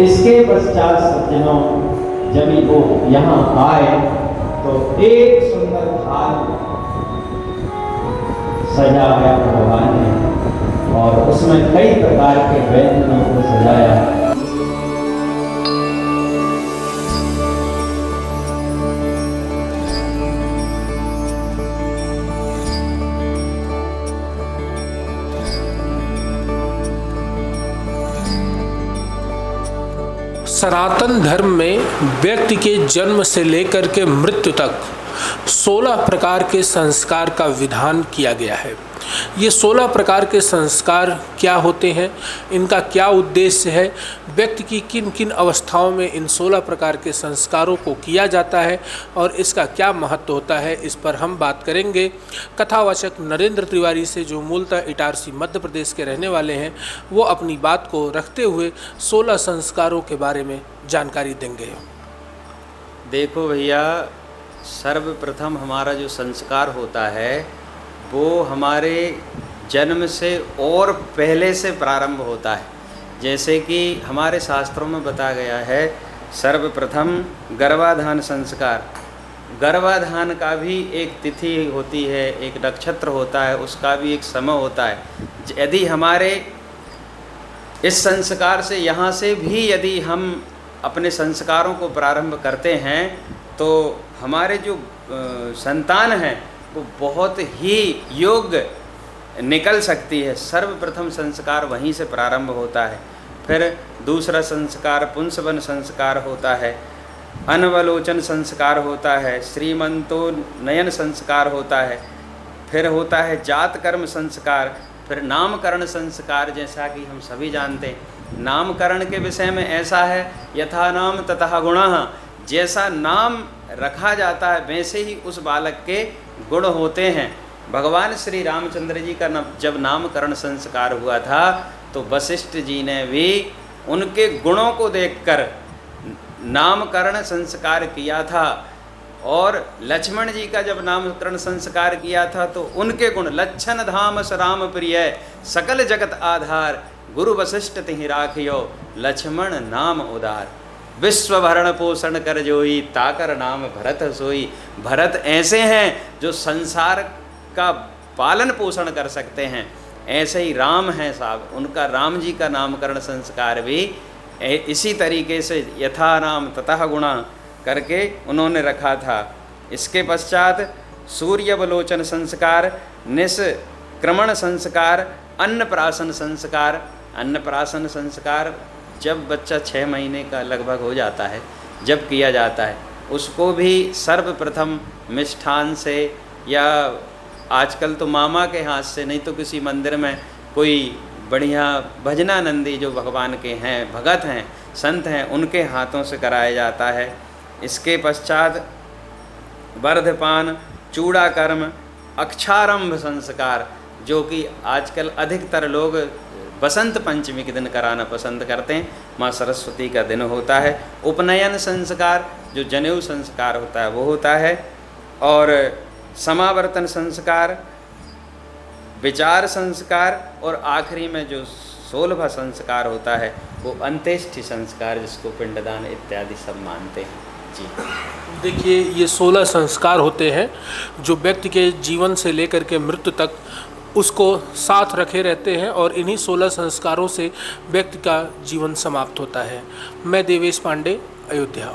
इसके पश्चात सज्जनों जब वो यहाँ आए तो एक सुंदर थाल सजा गया भगवान ने और उसमें कई प्रकार के व्यंजनों को सजाया। सनातन धर्म में व्यक्ति के जन्म से लेकर के मृत्यु तक 16 प्रकार के संस्कार का विधान किया गया है। ये 16 प्रकार के संस्कार क्या होते हैं, इनका क्या उद्देश्य है, व्यक्ति की किन किन अवस्थाओं में इन 16 प्रकार के संस्कारों को किया जाता है और इसका क्या महत्व होता है, इस पर हम बात करेंगे कथावाचक नरेंद्र तिवारी से, जो मूलतः इटारसी मध्य प्रदेश के रहने वाले हैं। वो अपनी बात को रखते हुए 16 संस्कारों के बारे में जानकारी देंगे। देखो भैया, सर्वप्रथम हमारा जो संस्कार होता है वो हमारे जन्म से और पहले से प्रारंभ होता है। जैसे कि हमारे शास्त्रों में बताया गया है, सर्वप्रथम गर्भाधान संस्कार। गर्भाधान का भी एक तिथि होती है, एक नक्षत्र होता है, उसका भी एक समय होता है। यदि हमारे इस संस्कार से यहाँ से भी यदि हम अपने संस्कारों को प्रारंभ करते हैं तो हमारे जो संतान है वो बहुत ही योग्य निकल सकती है। सर्वप्रथम संस्कार वहीं से प्रारंभ होता है। फिर दूसरा संस्कार पुंसवन संस्कार होता है, अनवलोचन संस्कार होता है, श्रीमंतो नयन संस्कार होता है, फिर होता है जात कर्म संस्कार, फिर नामकरण संस्कार। जैसा कि हम सभी जानते हैं, नामकरण के विषय में ऐसा है, यथा नाम तथा गुणः, जैसा नाम रखा जाता है वैसे ही उस बालक के गुण होते हैं। भगवान श्री रामचंद्र जी का जब नामकरण संस्कार हुआ था तो वशिष्ठ जी ने भी उनके गुणों को देखकर नामकरण संस्कार किया था। और लक्ष्मण जी का जब नामकरण संस्कार किया था तो उनके गुण, लक्षण धाम राम प्रिय, सकल जगत आधार, गुरु वशिष्ठ तिहि राखियो, लक्ष्मण नाम उदार, विश्व भरण पोषण कर जोई, ताकर नाम भरत सोई। भरत ऐसे हैं जो संसार का पालन पोषण कर सकते हैं, ऐसे ही राम हैं साहब। उनका राम जी का नामकरण संस्कार भी इसी तरीके से यथा नाम तथा गुणा करके उन्होंने रखा था। इसके पश्चात सूर्यवलोचन संस्कार, निष्क्रमण संस्कार, अन्नप्राशन संस्कार। अन्नप्राशन संस्कार जब बच्चा 6 महीने का लगभग हो जाता है, जब किया जाता है, उसको भी सर्वप्रथम मिष्ठान से, या आजकल तो मामा के हाथ से, नहीं तो किसी मंदिर में कोई बढ़िया भजनानंदी जो भगवान के हैं, भगत हैं, संत हैं, उनके हाथों से कराया जाता है। इसके पश्चात वर्धपान, चूड़ा कर्म, अक्षारंभ संस्कार, जो कि आजकल अधिकतर लोग बसंत पंचमी के दिन कराना पसंद करते हैं, माँ सरस्वती का दिन होता है। उपनयन संस्कार, जो जनेऊ संस्कार होता है वो होता है। और समावर्तन संस्कार, विचार संस्कार, और आखिरी में जो 16वां संस्कार होता है वो अंत्येष्टि संस्कार, जिसको पिंडदान इत्यादि सब मानते हैं। जी देखिए, ये 16 संस्कार होते हैं जो व्यक्ति के जीवन से लेकर के मृत्यु तक उसको साथ रखे रहते हैं और इन्हीं 16 संस्कारों से व्यक्ति का जीवन समाप्त होता है। मैं देवेश पांडे, अयोध्या।